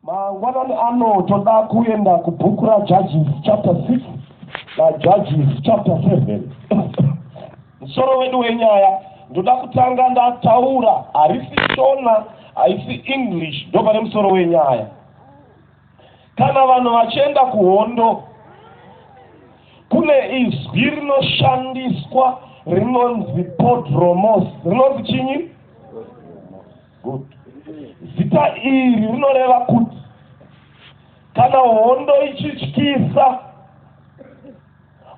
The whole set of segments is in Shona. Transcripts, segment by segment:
Mangwanani ano toda kuenda kubhuku raJudges chapter 6 naJudges chapter 7. Musoro wedu wenyaya ndoda kutanga ndataura, harisi Shona, haisi English, ndo pane musoro wenyaya. Kana vanhu vachienda kuhondo, kune izwi rinoshandiswa rinonzi Podromose. Rinonzi chinyi? Good. Zita iri rinoreva kuti kana hondo ichityisa,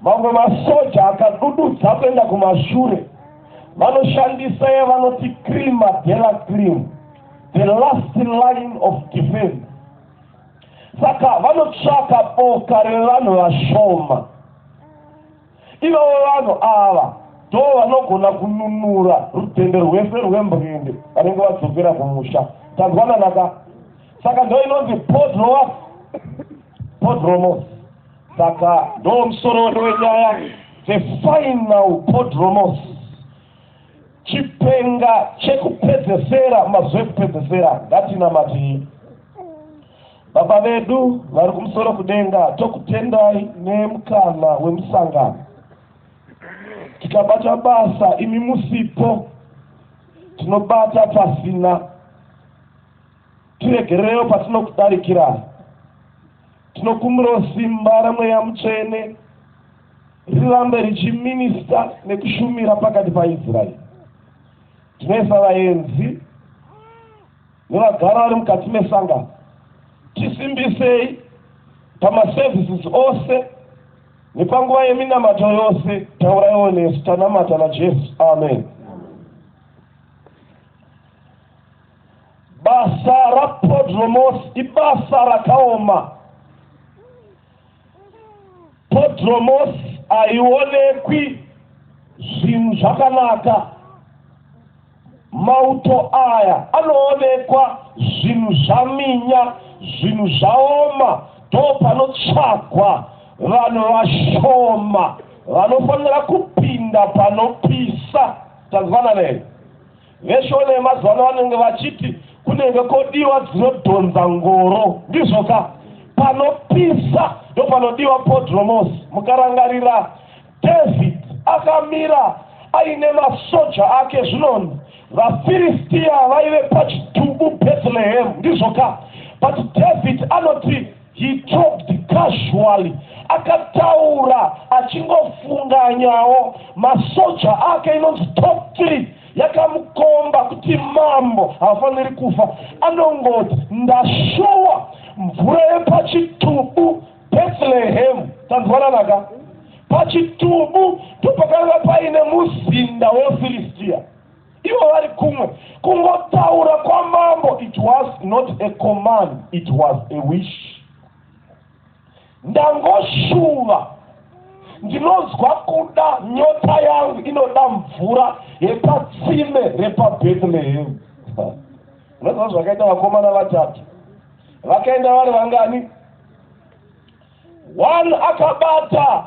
mamwe masoja akadududza kuenda kumashure, vanoshandisa yavanoti crema della creme, the last line of defense. Saka vanotsvaka boka revanhu vashoma. Ivavo vanhu ava ndo vanogona kununura rutende rwese rwembwende vanenge vadzokera kumusha. Tanzwananaka? Saka ndo inonzi Podromose. Saka ndo musoro wenyaya, the final Podromose, chipenga chekupedzesera, mazuva ekupedzesera. Ngatinamati Baba vedu vari kumusoro kudenga, tokutendai nemukana wemusangano. Tikabata basa imi musipo, tinobata pasina. Tiregereyo patinokudarikira. Tinokumbira simba ramweya mutsvene rirambe richiminista nekushumira pakati paIsraeri. Tinoisa vaenzi nevagara vari mukati mesangano. Tisimbisei pamaservices ose nepanguva yeminamato yose. Tauraiwo nesu, tanamata naJesu. Amen. Basa raPodromose ibasa rakaoma. Podromose haionekwi zvinhu zvakanaka. Mauto aya anoonekwa zvinhu zvaminya, zvinhu zvaoma. Ndo panotsvagwa vanhu vashoma vanofanira kupinda panopisa. Tanzwana nei? Veshona yemazuva ano vanenge vachiti kunenge kodiwa dzinodhonza ngoro. Ndizvoka? Panopisa ndo panodiwa Podromose. Mukarangarira, David akamira aine masoja ake zvinoni. VaFilistia vaive pachitubu Bethlehem. Ndizvoka? But David anoti he talked casually. Akataura achingofunganyawo. Masoja ake inonzi top 3 yakamukomba kuti mambo hafaniri kufa. Anongoti ndashuwa mvura yepachitubu Bethlehem. Tanzwananaka? Pachitubu ndopakanga paine muzinda weFilistia. Ivo vari kumwe kungotaura kwamambo. It was not a command, it was a wish. Ndangoshuva, ndinozwa kuda, nyota yangu inoda mvura yepatsime repaBethlehem. Unoziva zvakaita vakomana vatatu. Vakaenda vari vangani? One akabata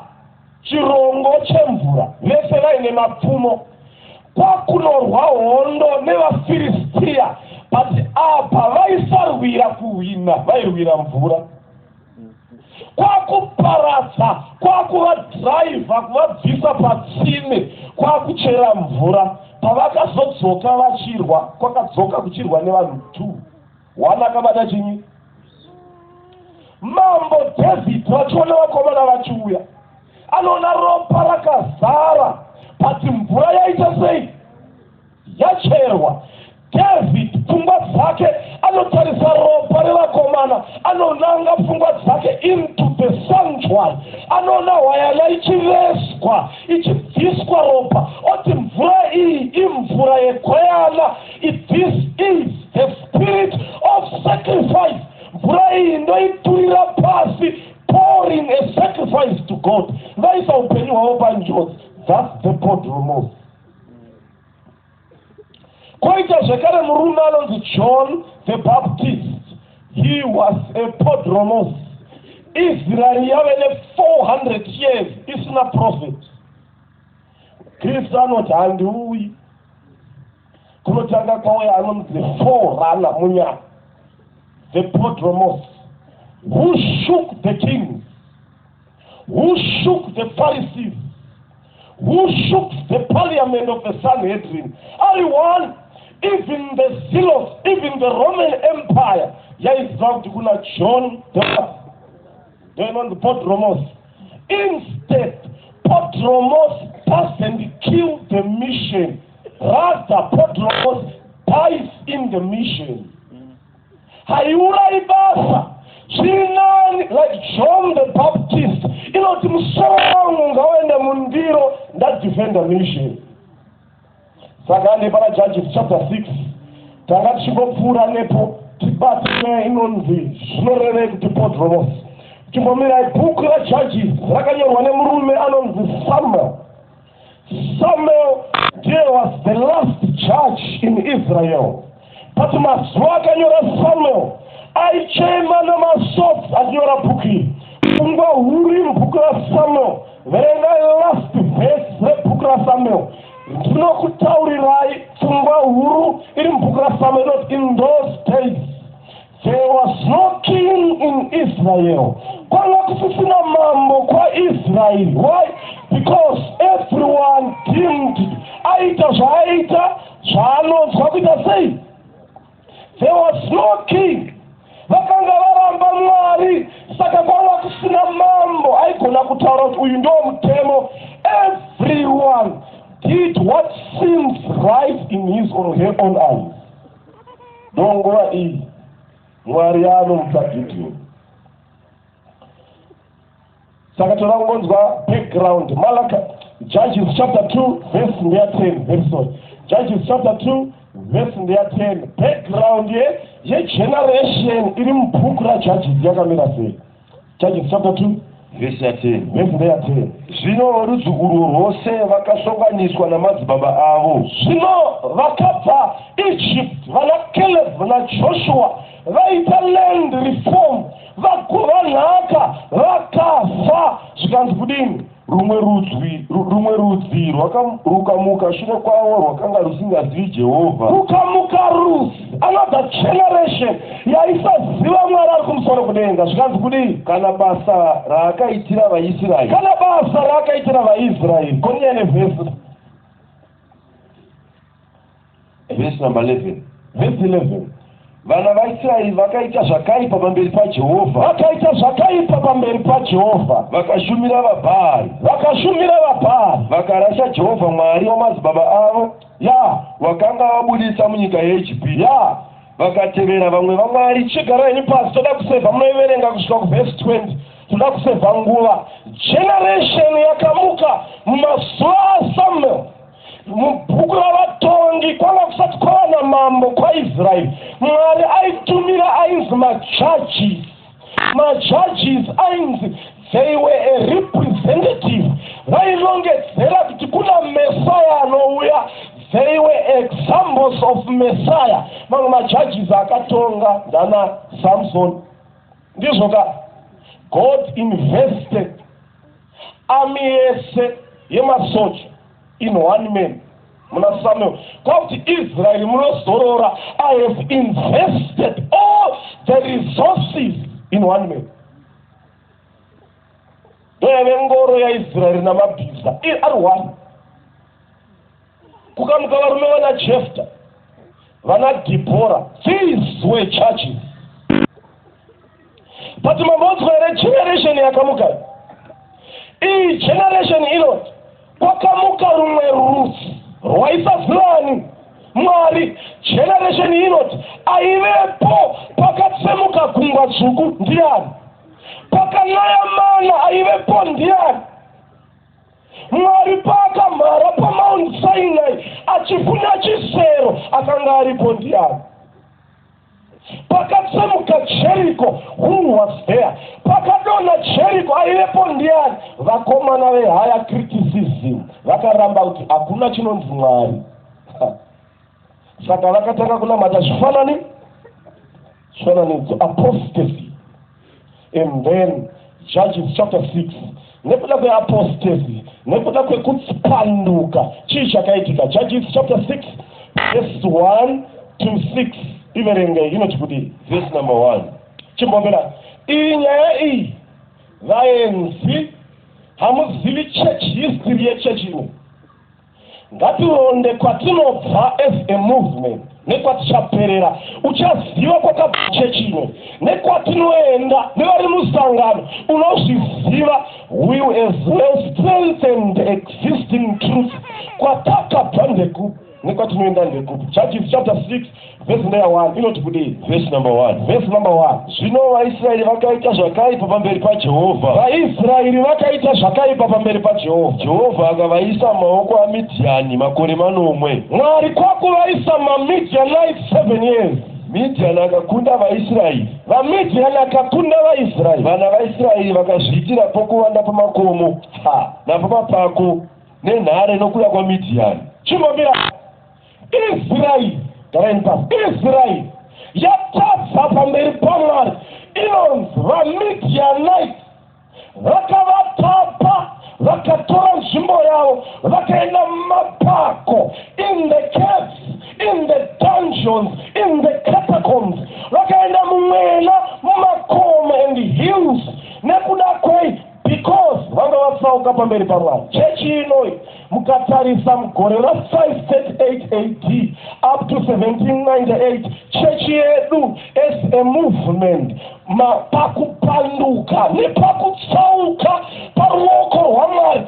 chirongo chemvura, vese vaine mapfumo. Kwakunorwa hondo nevaFilistia, but apa vaisarwira kuhwina, vairwira mvura. Kwakuparadza, kwakuvadhiraivha, kuvabvisa patsime, kwakuchera mvura. Pavakazodzoka vachirwa, kwakadzoka kuchirwa nevanhu 2. One akabata chinyi? Mambo David vachiona vakomana vachiuya, anoona ropa rakazara, pati mvura yaita sei? Yacherwa. David pfungwa dzake anotarisa ropa revakomana, anonanga pfungwa dzake into the sanctuary. Anoona hwayana ichiveswa, ichibviswa ropa. Oti mvura iyi imvura yekwayana. This is the spirit of sacrifice. Mvura iyi ndoiturira pasi, pouring a sacrifice to God. Vaisa upenyu hwavo panjodzi. That's the Podromose. Koita zvekare murume anonzi John the Baptist. He was a Podromose. Israel yave ne 400 years isina prophet. Kristu anoti handiuyi. Kunotanga kwauya anonzi forerunner munyama. the Podromose, who shook the kings, who shook the Pharisees, who shook the parliament of the Sanhedrin. Everyone, even the zealous, even the Roman Empire, John the Podromose. Instead, Podromose doesn't kill the mission. Rather, Podromose dies in the mission. Hayula ibasa. Like John the Baptist, that defend the mission. Sagane para Judges chapter 6. Tagachibopura nepo, Tibatme inonzi, Snorere to Podromose. Timomira Bukra Judges, Rakayo Wanemurume anonzi Samuel. Samuel, there was the last judge in Israel. But Maswakanyora Samuel. I came on my swords at your puki. Punga Urim Pukra Samuel. When I last face Pukra Samuel. No Kutauri Rai, Punga Uru, in Pukra Samuel, in those days. There was no king in Israel. Why? Because everyone deemed there was no king. Everyone did what seems right in his or her own eyes. Don't worry. Background. Judges chapter 2, verse 10. Judges chapter 2, verse 10. Background ye generation irim bukra Judges Judges chapter 2, verse 10. Zvino rudzukuru rwose vakasonganiswa namadzibaba avo. Zvino vakabva Egypt, vana Caleb vana Joshua, vaita land reform, vanhaka vakafa. Zvikanzi kudini? Rumwe rudzi rukamuka shure kwavo rwakanga rusingazivi Jehovha. Rukamuka rusi, another generation yaisaziva Mwari ari kumusoro kudenga. Zvikanzi kudini? Kana basa raakaitira vaIsraeri. Konyene verse number 11. Verse 11. Vana vaIsraeri vakaita zvakaipa pamberi paJehovha. Vakashumira vaBhaari. Vakarasha Jehovha Mwari wamadzibaba avo. Vakanga vabudisa munyika yeIjipiti. Vakatevera vamwe vaMwari. Chigarai pasi, toda kusevha, munoiverenga kusvika kuverse 20. Toda kusevha nguva. Generation yakamuka mumazuva aSamuel. Mubhuku ravatongi kwanga kusati kwava namambo kwaIsraeri. Mwari aitumira ainzi majudges ainzi they were a representative. Vailongedzera kuti kuna Messiah anouya. They were examples of Messiah. Mamwe majudges akatonga ndana Samson. Ndizvoka God invested army yese yemasoja in one man. Muna Samuel. Because Israel munozorora, I have invested all the resources in one man. Doyave ngoro ya Israel na mabhiza. Ari one. Kukamuka varume vana Jephthah, vana Deborah. These were churches. But mambodzwa ere generation yakamuka. Iyi generation inoti kwakamuka rumwe rudzi rwaisazivani Mwari. Generation inoti aivepo pakatsemuka gungwa dzvuku ndiani? Pakanaya mana aivepo ndiani? Mwari pakamhara paMount Sinai achifuna chisero akanga aripo ndiani? Pakatsemuka Jericho, who was there? Pakadonha Jericho aivepo ndiani? Vakomana vehigher criticism vakaramba kuti hakuna chinonzi Mwari. Saka vakatanga kunamata zvifananidzo, apostasy. And then Judges chapter 6, nekuda kweapostasy, nekuda kwekupanduka chii chakaitika. Judges chapter 6 verse 1 to 6. iverenge inoti kuti verse number 1 chimbomera inyaya iyi vaenzi hamuzivi church history yechurch ino ngatironde kwatinobva as a movement nekwatichaperera uchaziva kwakabva church ino nekwatinoenda nevari musangano unozviziva we as well strengthened existing truth kwatakabva ndekupi nekwatinoenda ndekupi. Judges chapter 6 verse number 1 inoti kuti verse number 1 zvino vaIsraeri vakaita zvakaipa pamberi paJehovha. VaIsraeri vakaita zvakaipa pamberi paJehovha. Jehovha akavaisa maoko aMidhiani makore manomwe. Mwari kwakuvaisa maMidhianites 7 years. Midhiani akakunda vaIsraeri. VaMidhiani akakunda vaIsraeri. Vana vaIsraeri vakazviitira pokuvanda pamakomo napamapako nenhare nokuda kwaMidhiani. Chimbomira Israeli Israeli yatabva pamberi paMwari inonzi vaMidhianites vakavatapa vakatora nzvimbo yavo vakaenda mumapako in the caves, in the dungeons, in the catacombs, vakaenda mumwena mumakomo and hills nekuda kwei because vanga vatsauka pamberi paMwari. Chechi inoi mukatarisa mugore ra538 AD up to 1798 chechi yedu as a movement pakupanduka nepakutsauka paruoko rwaMwari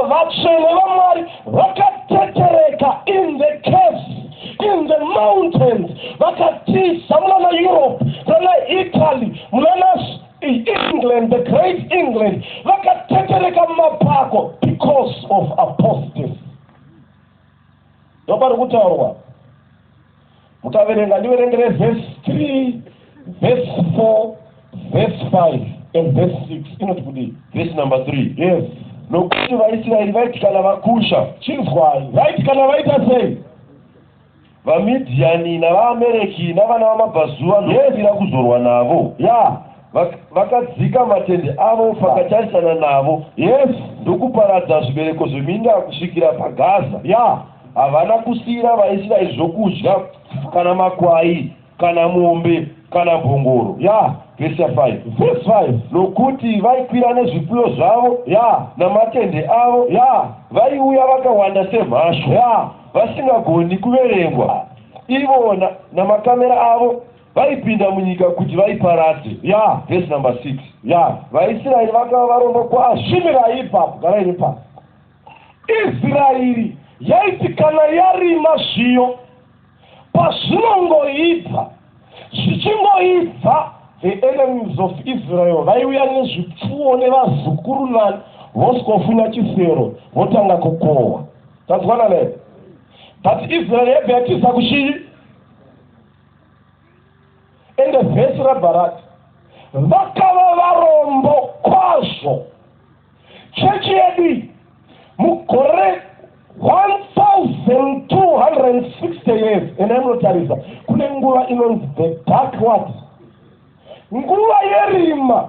vatsvene vaMwari vakatetereka in the caves, in the mountains, vakatiza munana Europe, munana Italy, munana England, the great England, vakatetereka mumapako because of apostasy. Nobody would tell mukaverenga ndiverengere verse 3, verse 4, verse 5 and verse 6 inoti kuti verse number 3 yes nokuti vaIsraeri vaiti kana vakusha chinzwai vaiti kana vaita sei vaMidhiani navaAmereki navana vamabhazuva ndokudzira kuzorwa navo vakadzika matende avo pakatarisana navo yes ndokuparadza zvibereko zveminda kusvikira paGaza havana kusiyira vaIsraeri zvokudya kana makwai kana mombe kana mbongoro verse 5 nokuti vaikwira nezvipfuyo zvavo namatende avo vaiuya vakawanda semhashu vasingagoni kuverengwa ivona namakamera avo vaipinda munyika kuti vaiparadze verse number 6 vaIsraeri vakava varombo kwazvo. Svimira ipapo garai ipapo. Israeri yaiti kana yarima zviyo pazvinongoibva zvichingoibva the enemies of Israel vaiuya nezvipfuwo nevazukurunani vosikofunya chisero votanga kukohwa. Tazwana ne but Israel yabva yatiza kuchii ende vhesi raBharati vakava varombo kwazvo. Chechi yedu mugore 1260 years enamunotarisa kune nguva inonzi the dark what nguva yerima.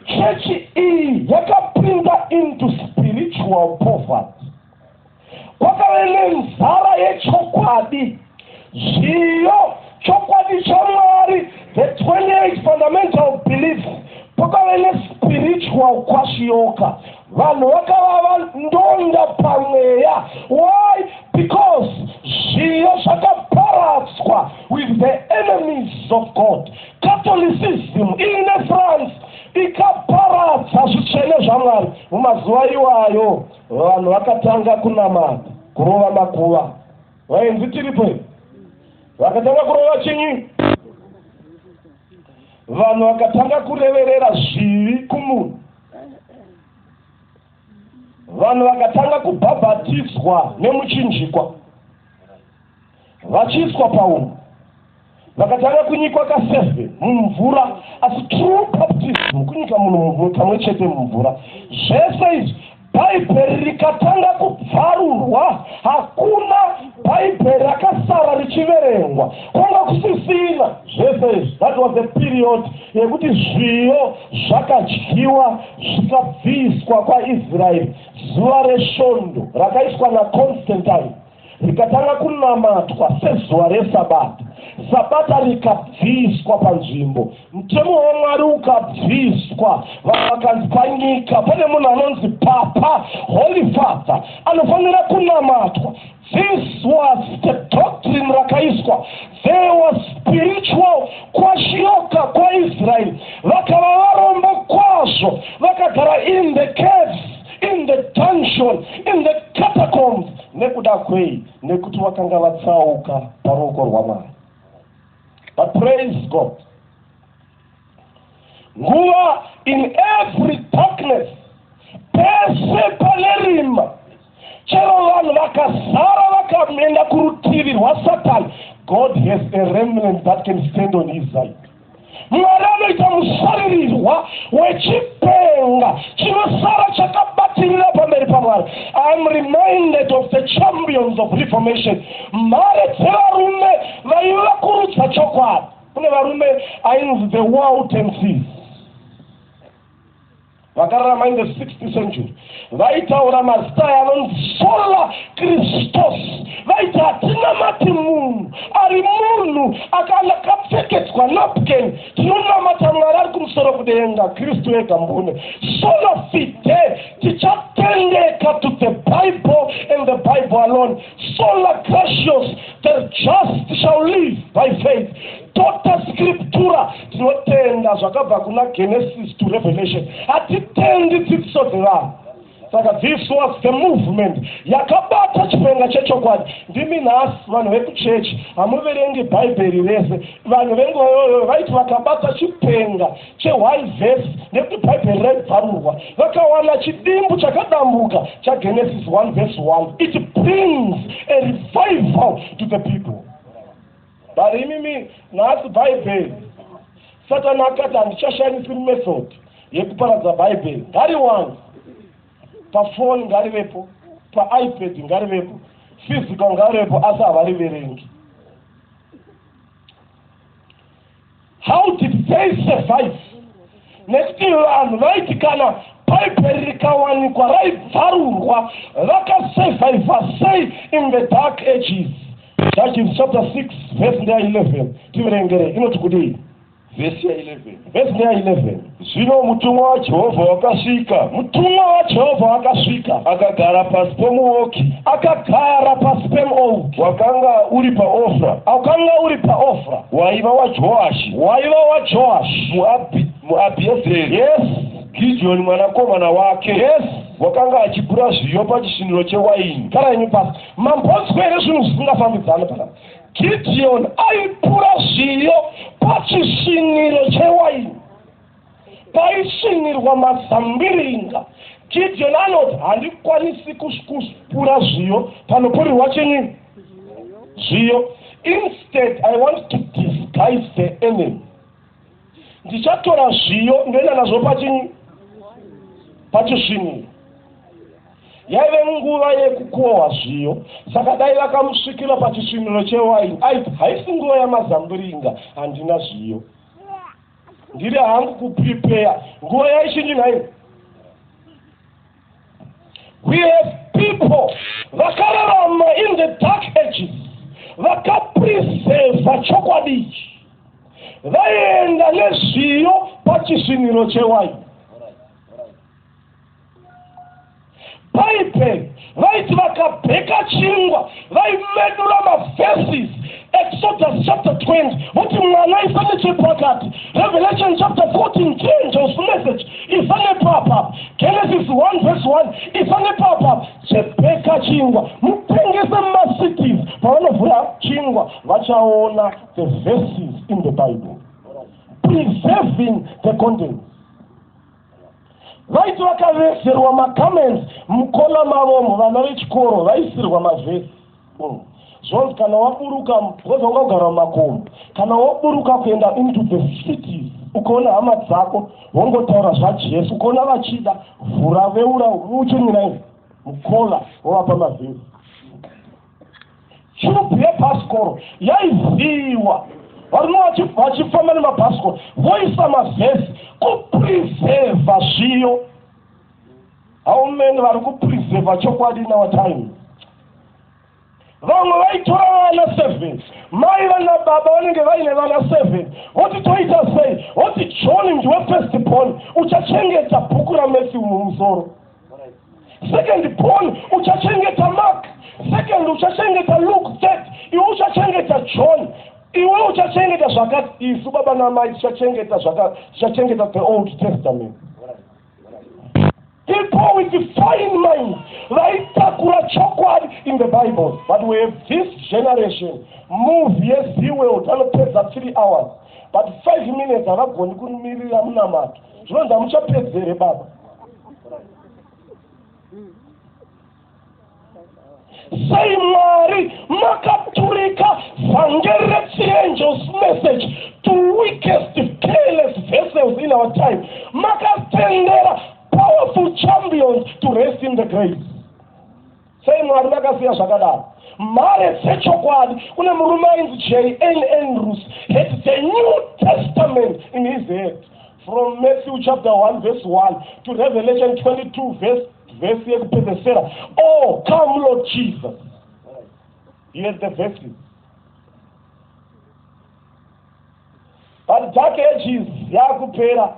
Chechi iyi yakapinda into spiritual poverty. Kwakave nenzara yechokwadi zviyo chokwadi chaMwari the 28 fundamental beliefs pakave nespiritual kwashiyoka vanhu vakava ndonda pamweya. Why? Because zviyo zvakaparadzwa with the enemies of God. Catholicism ine France ikaparadza zvitsvene zvaMwari. Mumazuva iwayo vanhu vakatanga kunamata kurova makuva. Vaenzi tiripo vakatanga kurova chinyi vanhu vakatanga kureverera zvivi kumunhu. Vanhu vakatanga kubhabhatidzwa nemuchinjikwa vachiiswa paumwe. Vakatanga kunyikwa ka7 mumvura asi true baptism kunyika munhu kamwe chete mumvura. Zvese izvi Bhaibheri rikatanga kubvarurwa. Hakuna Bhaibheri rakasara richiverengwa. Kwanga kusisina zvese izvi. That was the period yekuti zviyo zvakadyiwa zvikabviswa kwaIsraeri. Zuva resvondo rakaiswa naConstantine rikatanga kunamatwa sezuva reSabata. sabata rikabviswa panzvimbo, mutemo waMwari ukabviswa, vakanzi panyika pane munhu anonzi Papa, Holy Father, anofanira kunamatwa. This was the doctrine rakaiswa. There was spiritual kwashioka kwa Israel. Vakava varombo kwazvo, vakagara in the caves, in the dungeon, in the catacombs. Nekuda kwei, nekuti vakanga vatsauka paruoko rwaMwari. But praise God. Nguva in every darkness, pese panerima, chero vanhu vakazara vakaenda kurutivi rwaSatani, God has a remnant that can stand on his side. Mwari anoita musaririrwa wechipenga chinosara chakabatirira pamberi paMwari. I am reminded of the champions of Reformation. Mhare dzevarume vaivakurudza chokwadi. Kune varume ainzi the Waldenses, vakararama in the 6th century. Vaitaura mazita anonzi sola Christos. Vaiti hatinamati munhu ari munhu akapfekedzwa napkin. Tinonamata Mwari ari kumusoro kudenga, Kristu ega mbune. Sola fide, tichatendeka to the Bible and the Bible alone. Sola gracious, the just shall live by faith. Tota scriptura, tinotenda zvakabva kuna Genesis to Revelation. Hatitendi dzidziso dzevanhu. Saka this was the movement yakabata chipenga chechokwadi. Ndimi nhasi vanhu vekuchechi hamuverengi bhaibheri rese. Vanhu venguva vaiti vakabata chipenga che1 verse nekuti bhaibheri raibvarurwa, vakawana chidimbu chakadambuka chaGenesis 1 verse 1. It brings a revival to the people. But imimi nhasi bhaibheri, Satani akati handichashandisi method yekuparadza bhaibheri. Ngariwanze pafoni, ngarivepo paiPad, ngarivepo physical, ngarivepo, asi havariverengi. How did they survive? Nekuti vanhu vaiti kana bhaibheri rikawanikwa raibvarurwa, vakasurviva sei in the dark ages? Judges chapter 6 verse 11. Tiverengere inoti kudii? Verse 11. Verse 11. Zvino mutumwa waJehovha wakasvika. Mutumwa waJehovha wakasvika. Akagara pasi pomuouki. Akagara pasi pemuouki. Wakanga uri paOfra. Wakanga uri paOfra. Waiva waJoashi. Waiva waJoashi. Muabhiezeri. Yes. Gideoni mwanakomana wake. Yes. Wakanga achipura zviyo pachisviniro chewaini. Kana imi pasi. Mambonzwere zvinhu zvisingafambidzana pana. Gideon aipura zviyo pachisviniro chewaini. Paisvinirwa mazambiringa. Gideon anoti handikwanisi kupura zviyo panopurirwa chinyi? Zviyo. Instead, I want to disguise the enemy. Ndichatora zviyo ndoenda nazvo pachinyi? Pachisviniro. Yaive nguva yekukohwa zviyo, saka dai vakamusvikira pachisviniro chewaini, aiti haisi nguva yamazambiringa, handina zviyo, ndiri hangu kuprepare. Nguva yaichinji nhaini? We have people vakararama in the dark ages, vakapreserva chokwadi ichi, vaenda nezviyo pachisviniro chewaini. Bible, vaiti vakabheka chingwa, vaimedura maverses. Exodus chapter 20, kuti mwana ifane chepakati. Revelation chapter 14, changes message ifane papa. Genesis 1 verse 1 ifane papa. Chebheka chingwa, mutengese macities. Pavanovhura chingwa, vachaona the verses in the Bible, preserving the content. Vaiti vakaveserwa makamens mukona mavomo, vana vechikoro vaisirwa mavhesi. Zvonzi kana waburuka wozonga kugara mumakomo, kana waburuka kuenda into the cities, ukaona hama dzako wongotaura zvaJesu, ukaona vachida vhura veura uchininaini mukola wovapa mavhesi. Chirubhu yebhasikoro yaiziviwa, varume vachifamba nemabhasikoro voisa mavhesi kupreserva zviyo. How many vari kupreserva chokwadi in our time? vamwe vaitora vana 7 mai vana baba vanenge vaine vana 7 voti toita sei voti John ndiwe first born uchachengeta bhuku raMatthew mumusoro, second born uchachengeta Mark, second uchachengeta Luke 3, iwe uchachengeta John, iwe uchachengeta zvakati, isu baba namai tichachengeta the Old Testament. People with the fine minds vaitakura chokwadi in the Bible, but we have this generation move yes the world anopedza 3 hours but 5 minutes havagoni kumirira munamato. Zvinonzi hamuchapedzere baba. Sei Mwari makaturika vhangeri rechiangels message to weakest careless vessels in our time, makatendera powerful champions to rest in the grave. Sei Mwari makasiya zvakadaro. Mare dzechokwadi kune murume ainzi J.N. Andrews had the New Testament in his head from Matthew chapter 1 verse 1 to Revelation 22 verse yekupedzesera. Oh, come Lord Jesus. Here's the verses. But dark ages yakupera.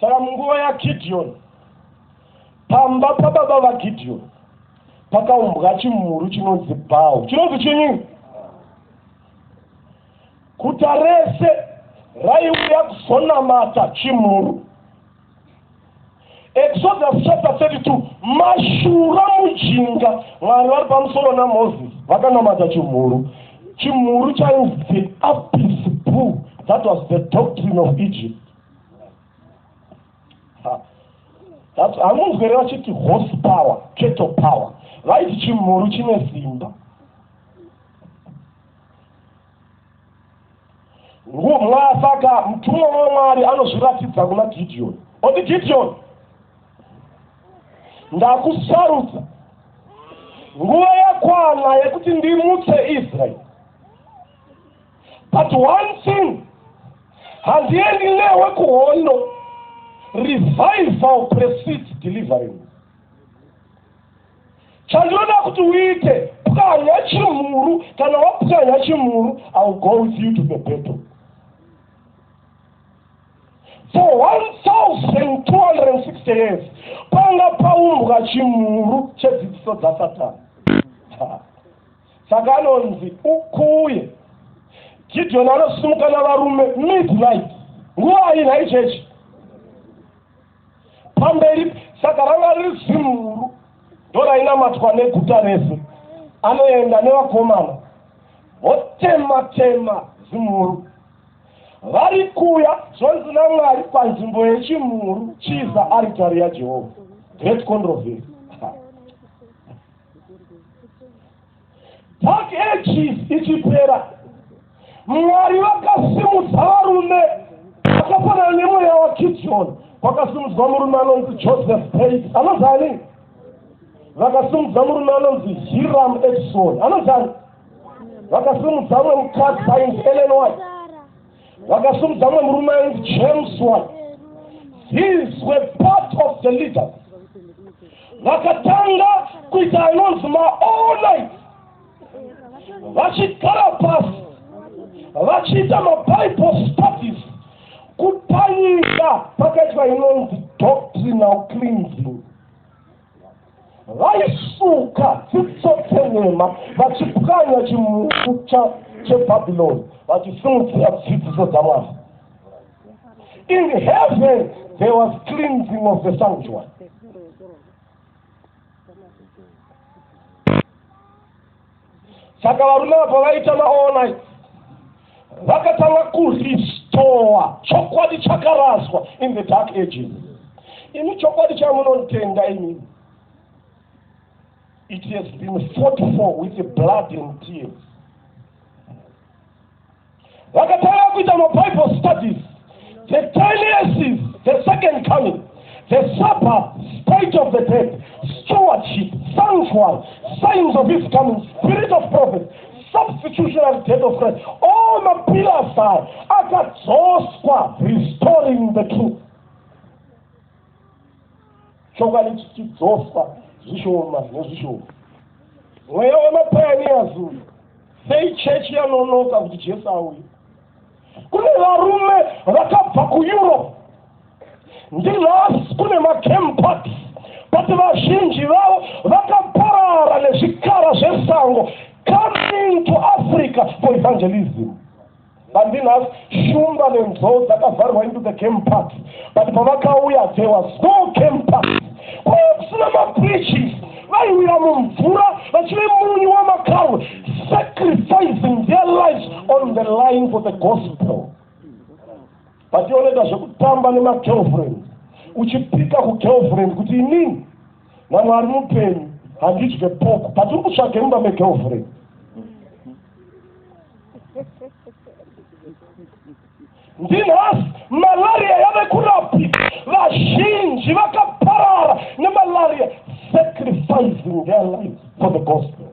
Saka munguva yaGideon, pamba pababa vaGideon pakaumbwa chimhuru chinonzi Bhawu. Chinonzi chinyi? Guta rese raiuya kuzonamata chimhuru. Exodus chapter 32, mashura mujinga Mwari vari pamusoro naMoses vakanamata chimhuru. Chimhuru chainzi Apis bull. That was the doctrine of Egypt. Hamunzwere vachiti horsepower, cattle power. Vaiti chimhuru chine simba. Saka mutumwa waMwari anozviratidza kuna Gideon. Oti Gideon, ndakusarudza, nguva yakwana yekuti ndimutse Israel. But one thing, handiendi newe kuhondo. Revival precedes deliverance. Chandinoda kuti uite pwanya chimhuru, kana wapwanya chimhuru, I will go with you to the battle. For 1260 years, panga paumbwa chimhuru chedzidziso dzaSatani. Saka anonzi ukuye. Gideon anosimuka navarume midnight. Nguva ina ichechi. Pamberi saka ranga riri zimhuru ndorainamatwa neguta rese. Anoenda nevakomana votema zimhuru. Vari kuya zvonzi naMwari panzvimbo yechimhuru chiza aritari yaJehovha. Great controversy. Dark ages ichipera, Mwari vakasimudza varume vakafanana nemweya waGideon. Vakasimudzwa murume anonzi Joseph Pate. Anozani? Vakasimudza murume anonzi Hiram Edson. Anozani? Vakasimudza mumwe mukadzi ainzi Ellen White. Vakasimudza mumwe murume ainzi James White. These were part of the leaders. Vakatanga kuita inonzi maonite. Vachigara pasi, vachiita maBible studies. Kutanyika pakaitwa inonzi doctrinal cleansing. Vaisuka dzitsotenema vachipwanya chimhuru cheBhabhiloni vachisimudzira dzidziso dzaMwari. In heaven there was cleansing of the sanctuary. Saka varume ava vaita maonite vakatanga kurestore chokwadi chakaraswa in the dark ages. Imi chokwadi chamunotenda imi, it has been fought for with the blood and tears. Vakatanga kuita maBible studies, the 10 years, the second coming, the Sabbath, state of the dead, stewardship, sanctuary, signs of his coming, spirit of prophet, substitutionary death of Christ, all the pillars are akadzoswa, restoring the truth. Chokwadi chichidzoswa zvishoma nezvishoma. mweya wemapioneers uyu sei chechi yanonoka kuti Jesu auye. Kune varume vakabva kuEurope ndilasi kune makemparks but vazhinji vavo vakaparara nezvikara zvesango coming to Africa for evangelism. Bandinhasi shumba nenzou dzakavharwa into the camparks but pavakauya there was no camparks. Kwaiva kusina mapreachings, vaiwira mumvura vachive munyu wamakaru, sacrificing their lives on the line for the gospel. But tioneta zvekutamba nemagirlfriend, uchipika kugirlfriend kuti inini naMwari mupenyu handidye poku but uri kutsvage mumba megirlfriend. Ndinhasi malaria yave kurapika, vazhinji vakaparara nemalaria, sacrificing their lives for the gospel.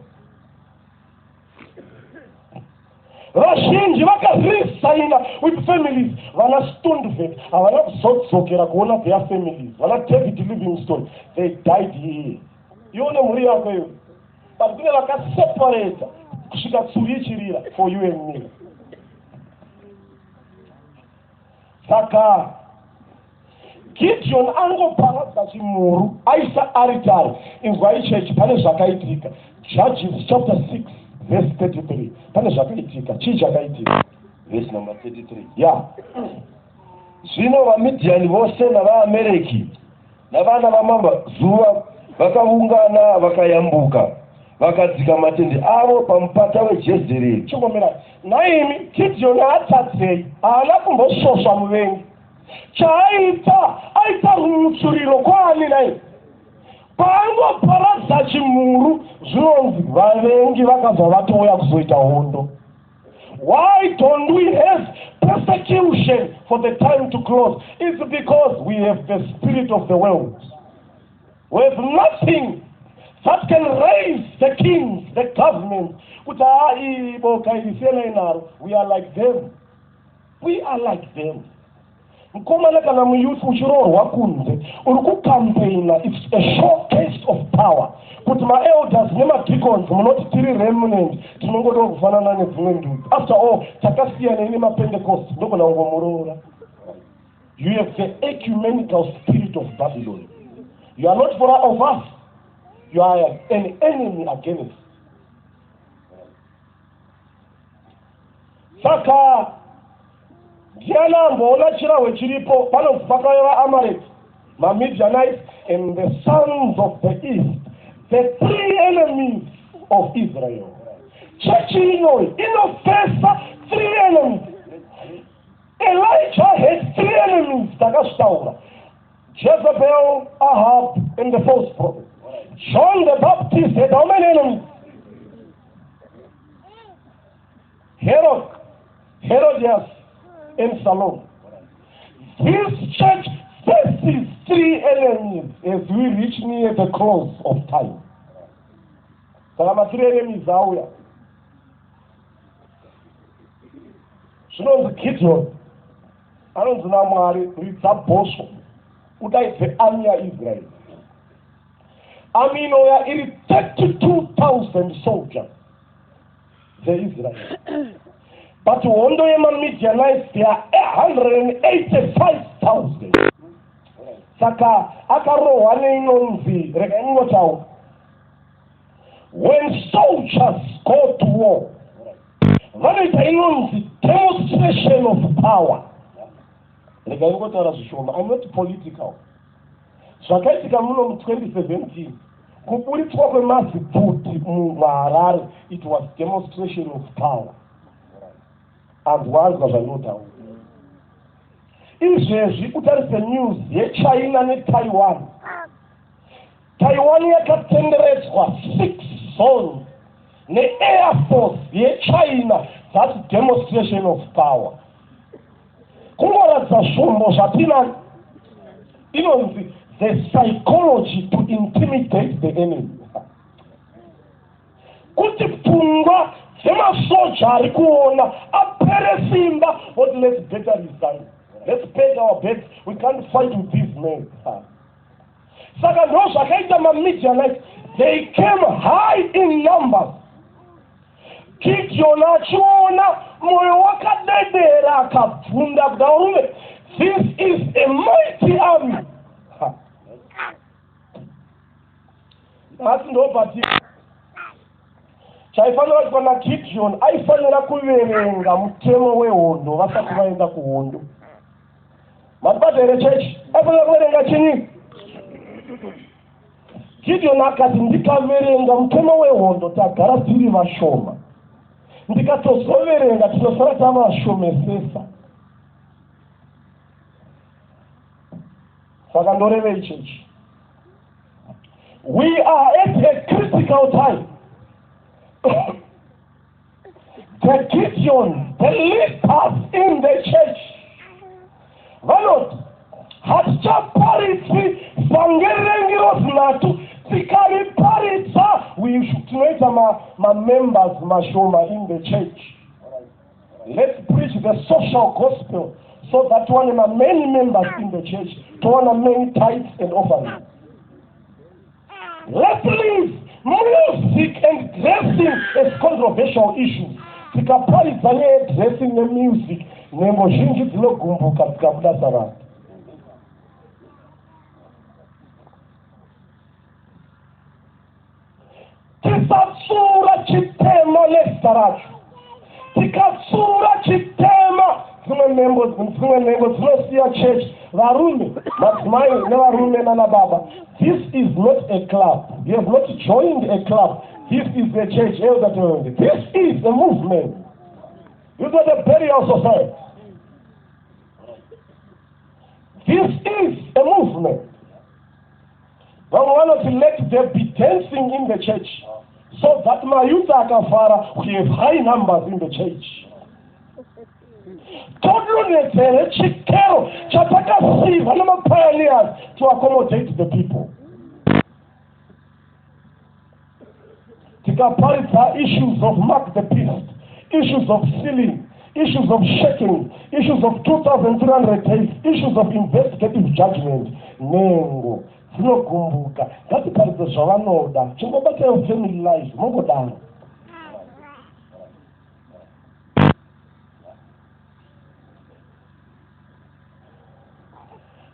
Vazhinji vakaresigna with families. Vana Stundvik havana kuzodzokera kuona their families. Vana David Livingstone, they died here. Ione mhuri yako iyo, but kune vakaseparata kusvika tsuri ichirira for you and me. Saka Gideon angoparadza chimuru aisa aritari. Inzwa ichechi pane zvakaitika. Judges chapter 6 verse 33. Pane zvakaitika. Chii chakaitika? Verse number 33. Yeah. Zvino vaMidhiani vose navaAmereki navana vamamba zuva vakaungana vakayambuka vakadzika matende avo pamupata weJezereri. Chingomera naimi Gideon atadzei haana kumbosvosva muvengi. Chaaita aita rumutsuriro kwaani naye. Paangoparadza chimuru zvinonzi vavengi vakabva vatouya kuzoita hondo. Why don't we have persecution for the time to close? It's because we have the spirit of the world. We have nothing that can raise the kings, the government. We are like them. We are like them. Mkomana kana muyuthi uchirohwa kunze uri kucampaigna, it's a showcase of power. Kuti ma-elders nema-deacons munoti tiri remnant tinongoda kufanana nedzimwe ndudu. After all, takasiyana ine ma-Pentecost ndogona kungomurora. You have the ecumenical spirit of Babylon. You are not for of us. You are an enemy against. Saka Diana mbona chirawe chiripo panopakaiva Amalek, Midianites, and the sons of the east, the three enemies of Israel. Church inofesa three enemies. Elijah had three enemies. Takashtaura. Jezebel, Ahab, and the false prophet. John the Baptist had how many enemies? Herodias, and Salome. This church faces three enemies as we reach near the close of time. Salama three enemies are here. Shinonzi Gideon anonzi naMwari ridza bhosvo udaidze army yaIsrael. Army inoya iri 32,000 soldiers veIsrael. But hondo yemaMidianites they are 185,000. Saka akarohwa neinonzi rega ingotaura. When soldiers go to war, vanoita inonzi demonstration of power. Rega ingotaura zvishoma. I'm not political. Zvakaitika muno mu2017 kuburitswa kwemazibhuti muHarare, it was demonstration of power. And wanzwa zvanotaura. Izvezvi utarise news yeChina neTaiwan. Taiwan yakatenderedzwa 6 zones neAir Force yeChina. That's demonstration of power. Kungoratidza zvombo zvatinani. Inonzi the psychology to intimidate the enemy. Kuti pfungwa dzemasoja ari kuona apere simba, but let's better resign. Let's pay our bets. We can't fight with these men. Saka ndo zvakaita maMidianites. They came high in numbers. Gideon achiona moyo wakadedera akabvunda kudarume. This is a mighty army. Asi ndo pati chaifanira kuti pana Gideon aifanira kuverenga mutemo wehondo vasati vaenda kuhondo. Mabata here chechi aifanira kuverenga chini. Gideon akati ndikaverenga mutemo wehondo tagara tiri vashoma, ndikatozoverenga tinosara tavashomesesa. Saka ndorevei chechi, we are at a critical time. The Gideon, the leaders in the church, vanoti hatichaparidzi vangerengiro zinatu tikariparidza tinoita members mashoma in the church. Let's preach the social gospel so that one many members in the church to one many tithes and offerings. Let's leave music and dressing as controversial issues. Tikaparidza dressing the music nembo zhinji dzinogumbuka dzikabuda savanhu. Tisatsura chitema nezita racho, tikatsura chitema dzimwe nhengo dzinosiya church, varume madzimai nevarume nanababa. This is not a club. You have not joined a club. This is the church. This is a movement. You got a burial society. This is a movement. But one of let there be dancing in the church so that Mayuta Kafara we have high numbers in the church. Todlunetsele chikero chatakasiva namapioneers to accommodate the people. Tikaparidza issues of Mark the Beast, issues of stealing, issues of shaking, issues of 2,300 days, issues of investigative judgment. Nengo zvinogumbuka ngatiparidze zvavanoda chingobatira family life mongodaro.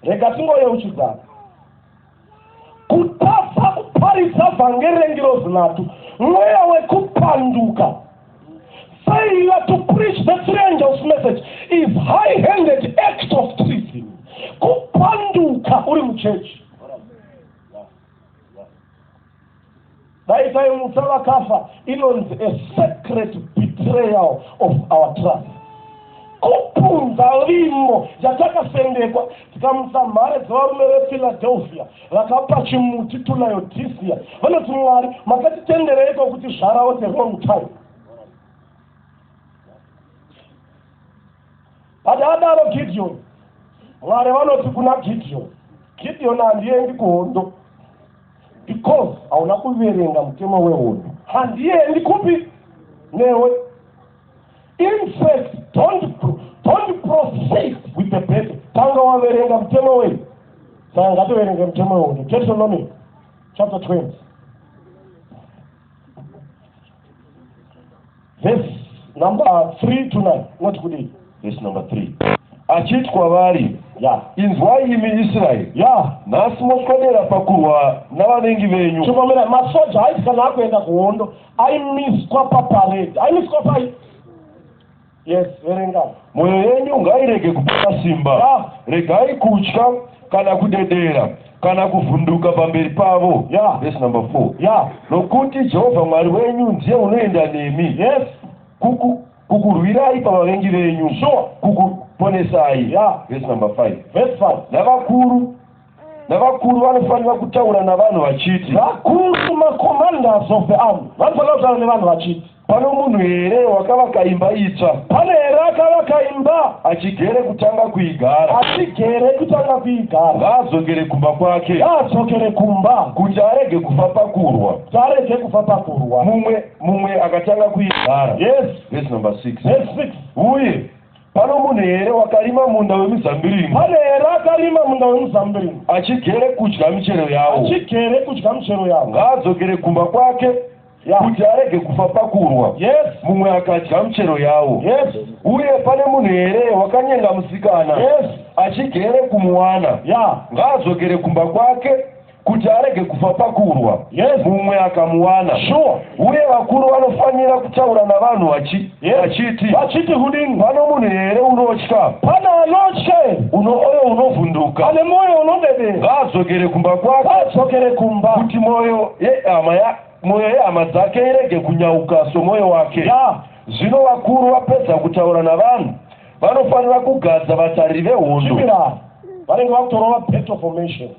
Rega tingoyeuchidzana kutasa kuparidza vhangerengiro zinatu, mweya wekupanduka. Failure to preach the three angels message is high-handed act of treason. Kupanduka uri muchechi. Daita yomutala kafa inonzi a secret betrayal of our trust. Kupunza limo yatakasendekwa tikamusa mhare dzevarume vePhiladelphia vakapa chimuti tulayodhisia. Vanoti Mwari makatitendereiko kuti zvarawo the wrong time. Padadaro Gideon, Mwari vanoti kuna Gideon handiendi kuhondo because hauna kuverenga mutemo wehondo. Handiendi kupi newe. In fact, don't proceed with the battle. Tanga waverenga mutemo wewe. Saka ngativerenga mutemo wehondo. Deuteronomy chapter 20. Verse number 3 to 9. What could it? Verse number 3. Achiti kwavari, inzwai imi Israeri, nhasi moswedera pakurwa navavengi venyu. Chimomera masoja aiti kana akuenda kuhondo aimiswa paparade. Aimiswa pai? Yes, verenga. Mwoyo yenyu ngairege kupata simba. Regai kutya kana kudedera kana kuvhunduka pamberi pavo. Verse number 4. Nokuti Jehovha Mwari wenyu ndiye unoenda nemi. Yes. Kukurwirai pavavengi venyu. Sure. Kukuponesai. Verse number 5. Verse 5. Navakuru vanofanira kutaura navanhu vachiti. Vakuru macommanders of the army vanofanira kutaura nevanhu vachiti. Pano munhu here wakavaka imba itsva. Pane here akavaka imba achigere kutanga kuigara. Ngaadzokere kumba kwake. Kuti arege kufa pakurwa. Mumwe akatanga kuigara. Yes. Verse number 6. Uye pano munhu here wakarima munda wemizambiringa. Pane here arima munda wemuzambiringa achigere kudya michero yawo achigere kudya michero yawo ngaadzokere kumba kwake kuti arege kufa pakurwa. Mumwe akadya michero yawo. Uye pane munhu here wakanyenga musikana achigere kumuwana ngaadzokere kumba kwake kuti arege kufa pakurwa. Mumwe akamuwana. Uye vakuru vanofanira kutaura navanhu vachiti kudini pano munhu here unotya pana anotye oyo unovhunduka ane mwoyo unodedera ngaadzokere kumba kwake adzokere kumba kuti mwoyo yehama dzake irege kunyauka somwoyo wake. Zvino vakuru vapedza kutaura navanhu vanofanira kugadza vatariri vehondo vanenge vakutorova battle formation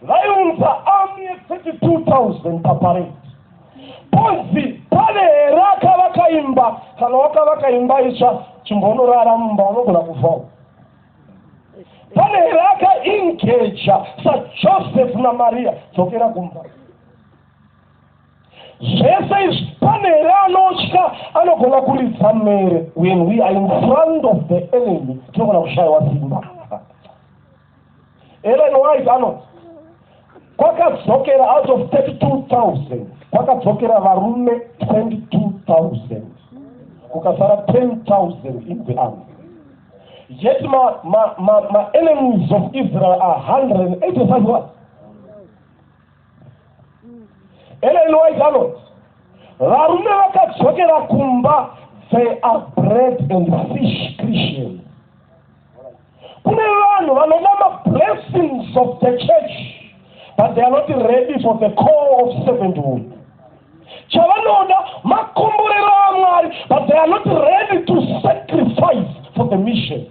vaiunza army ye32,000 paparade ponzi pane heraka vakaimba kana vakaimba itsva chimbonorara mumba unogona kuvawo pane heraka ingeja saJoseph naMaria dzokera kumba zvese izvi pane here anotya anogona kuridza mere. When we are in front of the enemy tinogona kushayiwa simba. Ellen White anoti kwakadzokera out of 32,000 kwakadzokera varume 22,000 kukasara 10,000 in the army. Yet my enemies of Israel are 185 what? Ellen White anoti varume vakadzokera kumba, they are bread and fish Christians. Kune vanhu vanoda ma-blessings of the church but they are not ready for the call of servanthood. Chavanoda makomborero aMwari but they are not ready to sacrifice for the mission.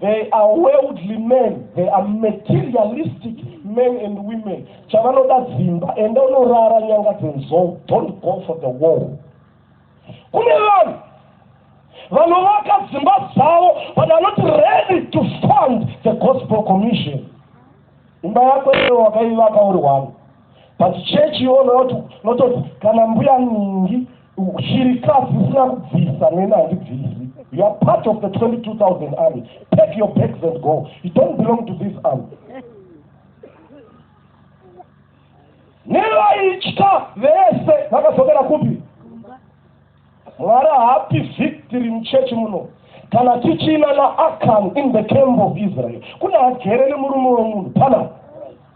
They are worldly men. They are materialistic men and women. Chavanoda zimba enda unorara nyanga dzenzo. Don't go for the war. Kune vanhu vanovaka dzimba dzavo but are not ready to fund the gospel commission. Imba yako iyo wakaivaka uri one but church iona nototi kana mbuya ningi shirikazi zisina kubvisa nena handibvisi. You are part of the 22,000 army. Pack your bags and go. You don't belong to this army. Nevaitya vese vakadzokera kupi? Mwari hapi victory muchechi muno kana tichina naAkan in the camp of Israel. Kuna agere nemurume wemunhu pana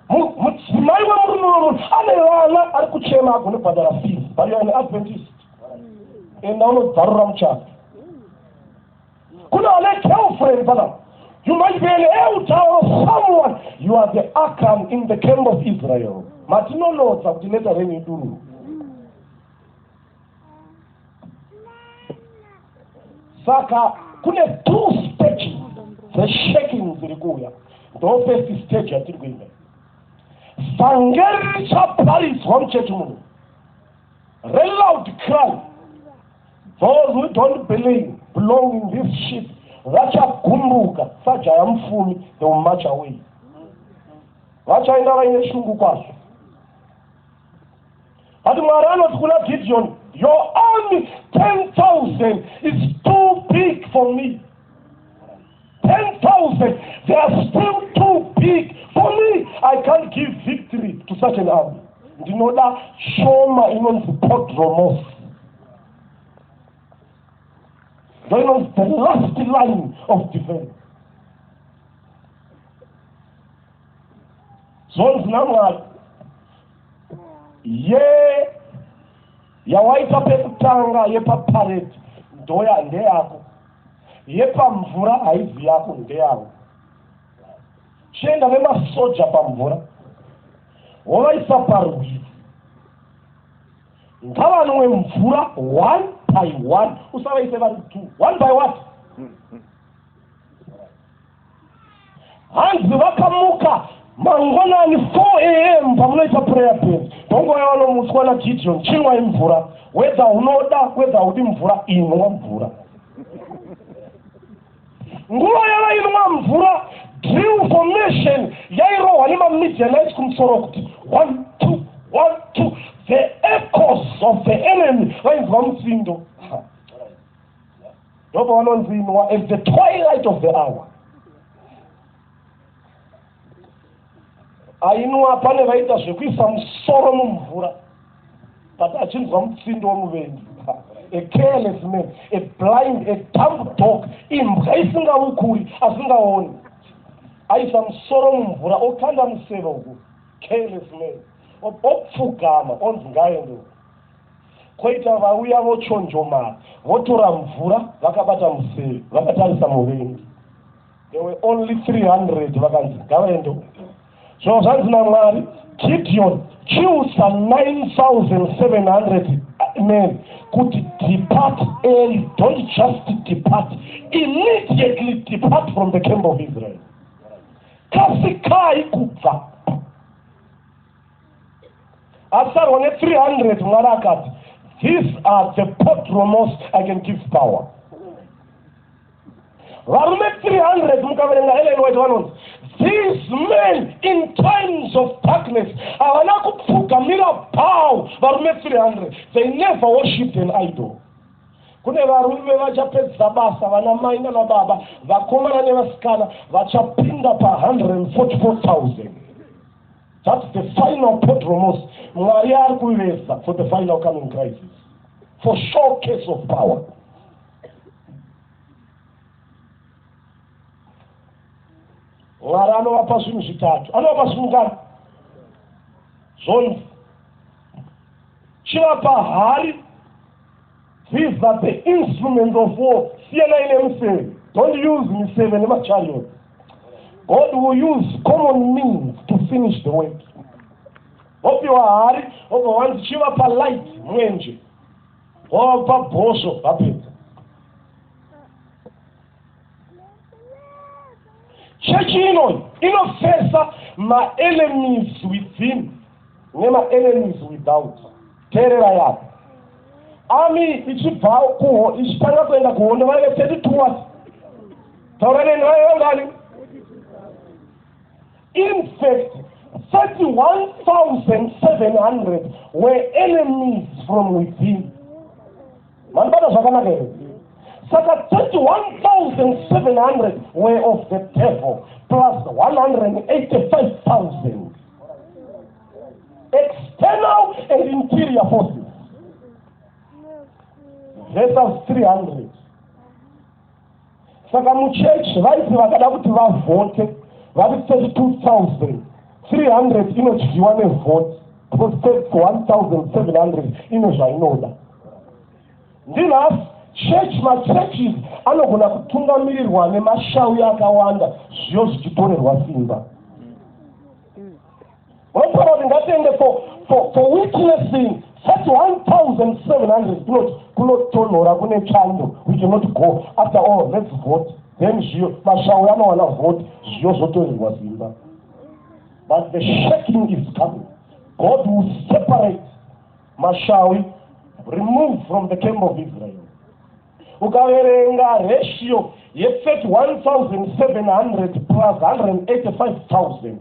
mudzimai wemurume wemunhu ane vana ari kuchema agone bhadhara fees but you are an Adventist enda unodzarura muchaka. Kuna ane girlfriend pana you might be an elder or someone. You are the Akan in the camp of Israel. Matinolodza kuti neta renyu iduru. Saka kune two stages dzeshaking dziri kuuya. Ndo first stage yatiri kuenda. Vhangeri richaparidzwa muchechi muno. Loud cry. Those who don't belong in this ship vachagumbuka sajaya mufumi, they will march away. Vachaenda vaine shungu kwazvo. But Mwari anoti kuna Gideon, your army 10,000 is too big for me. 10,000, they are still too big for me. I can't give victory to such an army. Ndinoda shoma inonzi Podromose. That was the last line of defense. So naMwari yawaita pekutanga yepaparade ndeyako, yepamvura haizi yako ndeyako. Chienda nemasoja pamvura wovaisa parwizi ngavanwe mvura one by one, usavaise vari two. One by what? Hanzi vakamuka mangwanani 4 a.m. pamunoita prayer bed. Dongo yavanomuswa naGideon, chimwai mvura. Whether unoda, whether udi mvura, inwa mvura. Nguva yavainwa mvura, drill formation yairohwa nemamidianite kumusoro kuti 1 2 1 2. The echoes of the enemy vainzwa mutsindo. At the twilight of the hour. Ainua pane vaita zvekuisa musoro mumvura. But achinzwa mutsindo womuvengi. A careless man, a blind, a dumb dog, imbwa isingaukuri, asingaoni. Aisa musoro mumvura, okanda museva uku. Careless man. Opfugama, onzi ngaende. Koita vauya vochonjomara, votora mvura, vakabata museve, vakatarisa muvengi. There were only 300 vakanzi ngavaende. So zvanzi naMwari, Gideon killed some 9,700 men. Could depart early, don't just depart, immediately depart from the camp of Israel. Kasikai kubva. After only 300 Mwari, these are the Podromose I can give power. Varume 300 mukaverenga Ellen White vanonzi, these men in times of darkness havana kupfugamira Baal. Varume 300, they never worshipped an idol. Kune varume vachapedza basa, vana mai nana baba, vakomana nevasikana vachapinda pa 144,000. That's the final Podromose. Mwari ari kuvesa for the final coming crisis, for showcase of power. Mwari anovapa zvinhu zvitatu. Anovapa zvinhu ngani? Zvonzi. Chivapa hari. These are the instruments of war. Siyana ine museve. Don't use miseve nemachariot. God will use common means to finish the work. Opiwa hari, opa wanzi chivapa light, mwenje. Opa bosho, apeta. Church inofesa my enemies within, nema enemies without. Terera yapo. Army ichibva kuho, ichitanga kuenda kuhondo, vaive 32 what? Taurani vaive. In fact, 31,700 were enemies from within. Manbata zvakanaka here. Saka 31,700 were of the devil, plus 185,000 external and interior forces. Versus 300. Saka muchechi vaiti vakada kuti vavote, vaiti 32,300 inodyiwa nevote, because 31,700 ino zvainoda. Ndinasi machurches anogona kutungamirirwa nemashauya akawanda, zviyo zvichitorerwa simba. Wapara kuti ngatiende for witnessing 31,700 kunotonhora kune chando. We cannot go. After all, let's vote. Then zviyo mashauya anowana vote, zviyo zvotorerwa simba. But the shaking is coming. God will separate Mashawi, remove from the camp of Israel. Ukaverenga ratio ye 31,700 plus 185,000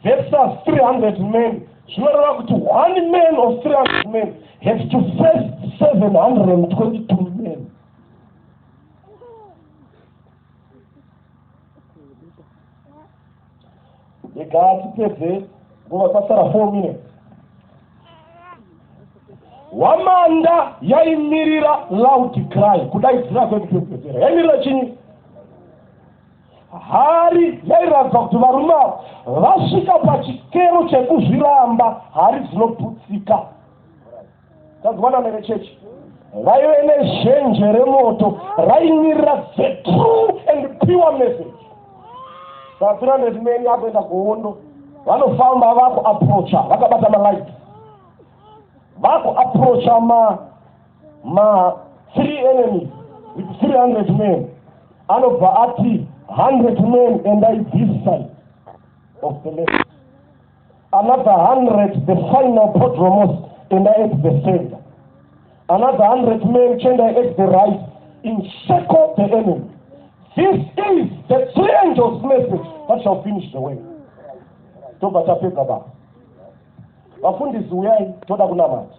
versus 300 men. Zvinoreva kuti one man of 300 men has to face 722 men. Ikatipedze nguva pasara 4 minutes. Wamanda yaimirira loud cry, kudaidzira kwekupedzera. Yaimirira chini? Hari yairatidza kuti varume vasvika pachikero chekuzviramba, hari dzinoputsika. Tazwana nerechechi. Vaive nezhenje remoto raimirira the true and pure message. Saka 300 men yakuenda kuhondo, vanofamba vakuapproacha, vakabata malight. Approach ma 3 enemies with 300 men. Anova ati 100 men and I this side of the left. Another 100 the final Podromose and I at the center. Another 100 men and I at the right, encircle the enemy. This is the 3 angels' message that shall finish the way. Wafundisi uyai toda kunamata.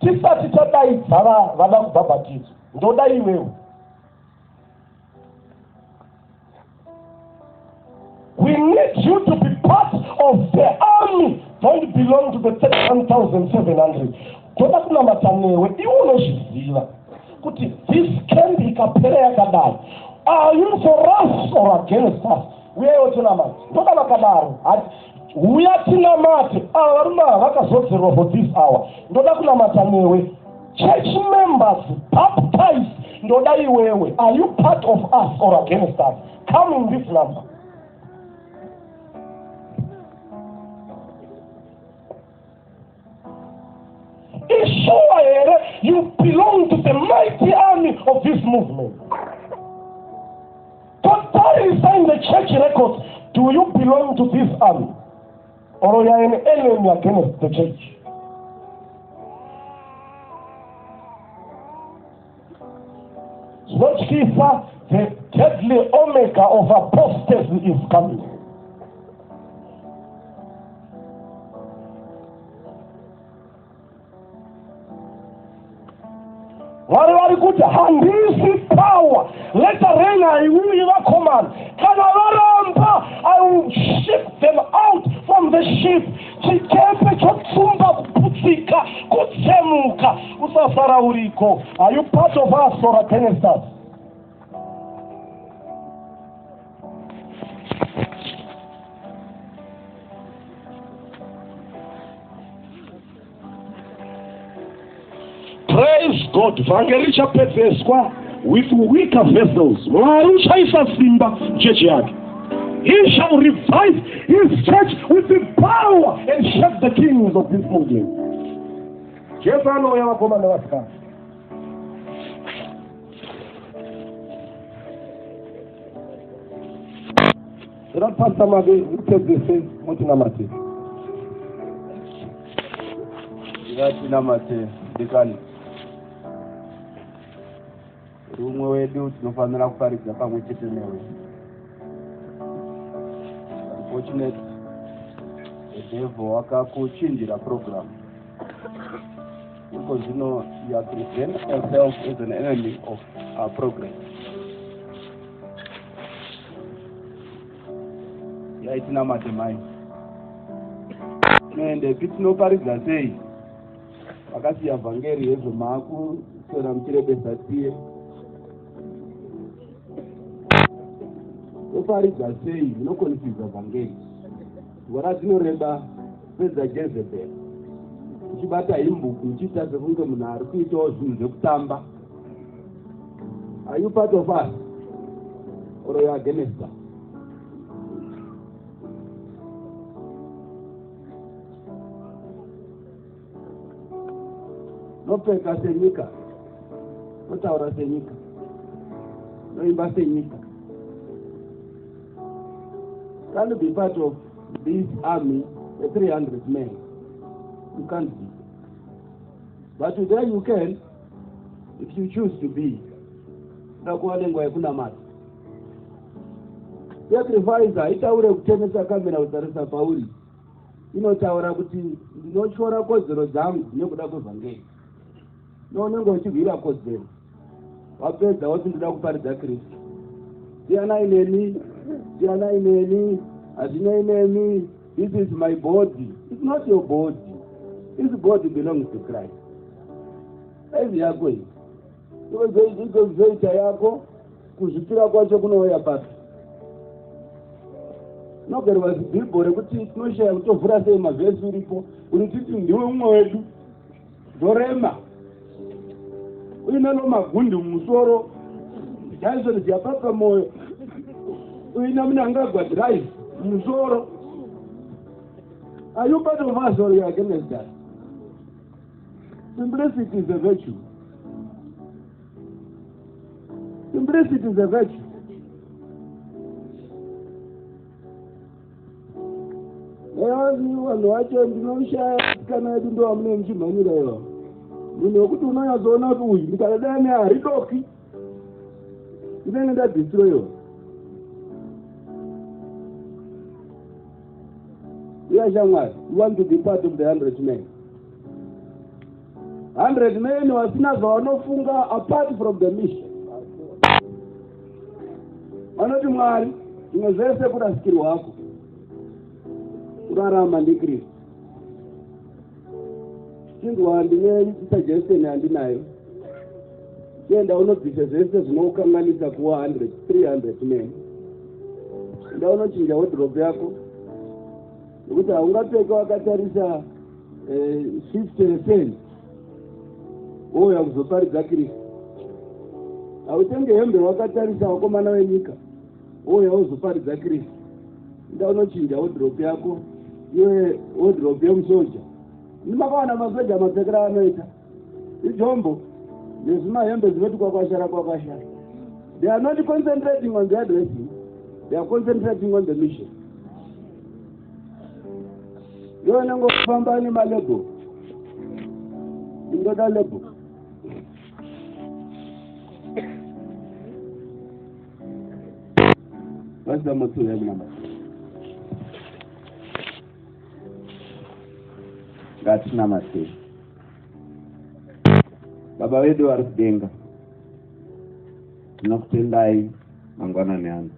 tisati tadaidza vada kubhabhatidzwa ndoda iwewe. We need you to be part of the army. Don't belong to the 31,700. Ndoda kunamata newe iwe unozviziva kuti this camp ikapera yakadai. Are you for us or against us? Uyewo tinamata. Ndoda vakadaro. Uya tinamate. Varume vakazodzerwa for this hour. Ndoda kunamata newe. Church members baptized. Ndoda iwewe. Are you part of us or against us? Come in this number. Ensure you belong to the mighty army of this movement. Totally sign the church records. Do you belong to this army? Or you are an enemy against the church? Lord Jesus, the deadly omega of apostasy is coming. Vari kuti handisi power. Let the rain I will command. Kana varamba, I will ship them out from the ship. Chikepe chotsumba kuputsika kutsemuka usafara uriko. Are you part of us or against us? Praise God. Vangelicha Petreskwa with weaker vessels. He shall revive his church with the power and shut the kings of this movement. Pastor Mage, who said this thing? Mutinamate. Mutinamate, Dekani. Rumwe wedu tinofanira kuparidza pamwe chete newe. Unfortunate, the devil akakuchinjira program. Because you know you have presented yourself as an enemy of our progress. Yaitina matemai. Ende pitinoparidza sei. Vakasiya vhangeri yezvemaku sera muchirebesa tiye. Toparidza sei zvinokonifidza vhangeri. Vhora dzinoreba pedza Jezebel. Uchibata imbuku uchiita sekunge munhu ari kuitawo zvinhu zvekutamba. Are you part of us or you are against us? Nopeka senyika, notaura senyika, noimba senyika. Can you be part of this army, the 300 men? You can't be. But today you can, if you choose to be. Ndakuwanengwa yekunamata. Sacrifice haitaure kutemesa kamera kutarisa pauri. Inotaura kuti ndinotyora kodzero dzangu nekuda kwevhangeri. Nonenge uchibvira kodzero. Wapedza woti ndoda kuparidza Kristu. Siyana ineni, siyana ineni, hazina ineni. This is my body. It's not your body. This body belongs to Christ. Hivi yako hii. Iko zoita yako kuzvipira kwacho kunouya papi. Nogerwa zibhibhore kuti tinoshaya kutovhura sei mavhesi uripo. Urititi ndiwe umwe wedu. Dorema. Uine magundi mumusoro. Jaizoni dzapapa moyo. Uine munangagwa drive mumusoro. Are you part of us or you are against that? Simplicity is a virtue. Simplicity is a virtue. Vanhu vacho ndinoshaya kana yedu ndo vamune muchimhanyira iva. Munhu wekuti unonyazoona kuti uyu ndikadada neharidoki ndinenge ndadhistroyiwa. Iya shamwari, you want to be part of the 100 men. 100 men wasina zvavanofunga apart from the mission. Vanoti Mwari zvimwe zvese kurasikirwa wako kurarama ndiKristu. Chingwa ndine suggestion handinayo. Kuenda unobvisa zvese zvinokanganisa kuwa 300 men. Enda unochinja wardrobe yako. Nokuti haungapfeka wakatarisa 50% ouya kuzoparidza Kristu. Hautenge hembe wakatarisa wakomana wenyika ouya uzoparidza Kristu. Enda unochinja wardrobe yako, iwe wardrobe yemusoja. Ndimakawana masoja mapfekera anoita ijombo nezvimahembe zvinoti kwakwashara. They are not concentrating on their dressing, they are concentrating on the mission. Yona ngofamba nemalebo ingoda lebo. What's the motto of number? That's namaste. Baba wedu vari kudenga, tinokutendai mangwanani ano.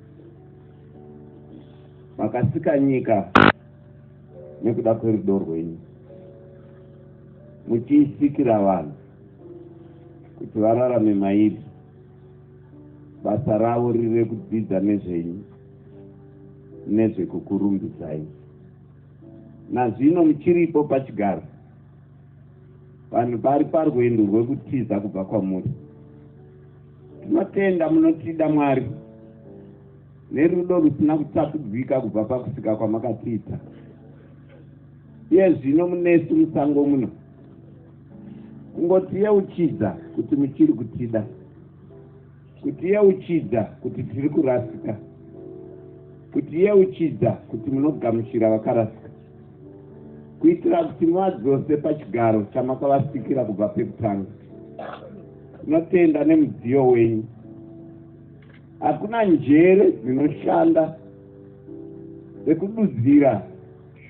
Makasika nyika nekuda kwerudo rwenyu, muchiisikira vanhu kuti vararame mairi, basa ravo riri kudzidza nezvenyu nezvekukurumbidzai. Nazvino muchiripo pachigaro, vanhu vari parwendo rwekutiza kubva kwamuri. Tinotenda munotida Mwari nerudo rusina kutapudzika kubva pakusika kwamakatiita. Iye zvino munesu musango muno, kungotiyeuchidza kuti muchiri kutida, kutiyeuchidza kuti tiri kurasika, kutiyeuchidza kuti munogamuchira vakarasika, kuitira kuti muvadzose pachigaro chamakavasikira kubva pekutanga. Tinotenda nemudziyo wenyu. Hakuna njere dzinoshanda dzekududzira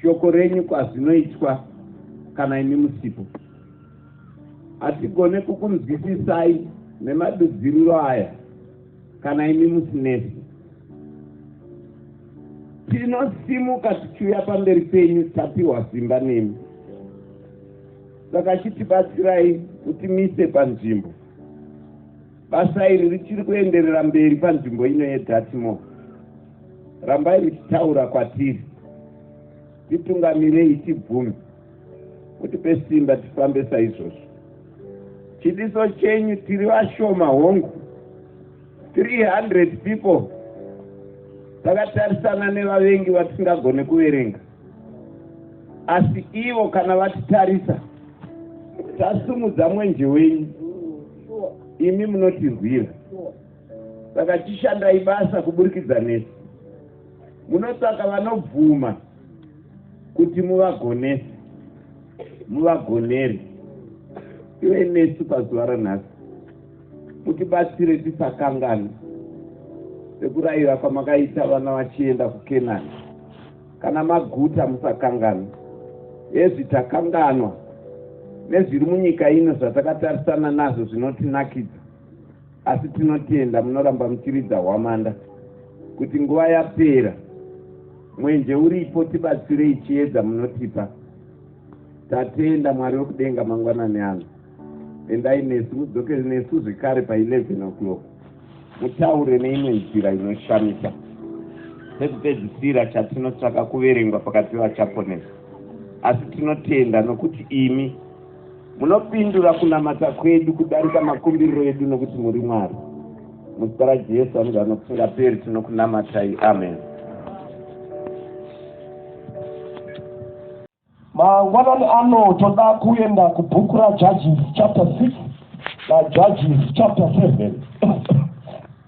shoko renyu kwazvinoitwa kana imi musipo. Hatigone kukunzwisisai nemadudziriro aya kana imi musinesi. Tinosimuka tichiuya pamberi penyu tapiwa simba nemi. Saka chitibatsirai kuti mise panzvimbo. Basa iri richiri kuenderera mberi panzvimbo ino yeDartmoor. Rambai richitaura kwatiri, titungamirei tibvume, kutipe simba tifambe saizvozvo. Chidiso chenyu tiri vashoma hongu, 300 people. Takatarisana nevavengi vatisingagone kuverenga. Asi ivo kana vatitarisa, tasumudza mwenje wenyu, imi munotirwira. Saka tishandai basa kuburikidza nesu. Munotsvaka vanobvuma kuti muvagonese, muvagonere. Iwe nesu pazuva ranhasi, mutibatsire tisakangana sekurayira kwamakaita vana vachienda kuKenani. Kana maguta musakangana. Ezvi takanganwa nezviri munyika ino zvatakatarisana nazvo zvinotinakidza. Asi tinotenda munoramba muchiridza hwamanda kuti nguva yapera. Mwenje uripo, tibatsirei chiedza munotipa. Tatenda Mwari wekudenga mangwanani ano. Endai nesu, mudzoke nesu zvekare pa11 o'clock. Mutaure neimwe nzira inoshamisa. Sekupedzisira chatinotsvaka kuverengwa pakati vachaponesa. Asi tinotenda nokuti imi munopindura kunamata kwedu kudarika makumbiriro edu nokuti muri Mwari. Muzita raJesu anogara kusingaperi tinokunamatai. Amen. Mangwanani ano toda kuenda kubhuku raJudges chapter 6 naJudges chapter 7.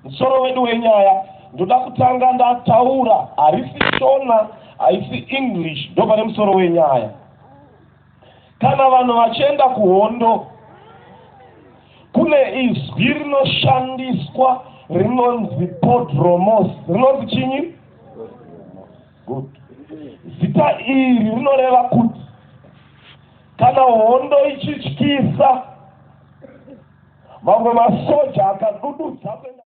Musoro wedu wenyaya ndoda kutanga ndataura, harisi Shona, haisi English, ndo pane musoro wenyaya. Kana vanhu vachienda kuhondo, kune izwi rinoshandiswa rinonzi Podromose. Rinonzi chinyi? Good. Zita iri rinoreva kuti kana hondo ichityisa, mamwe masoja akadududza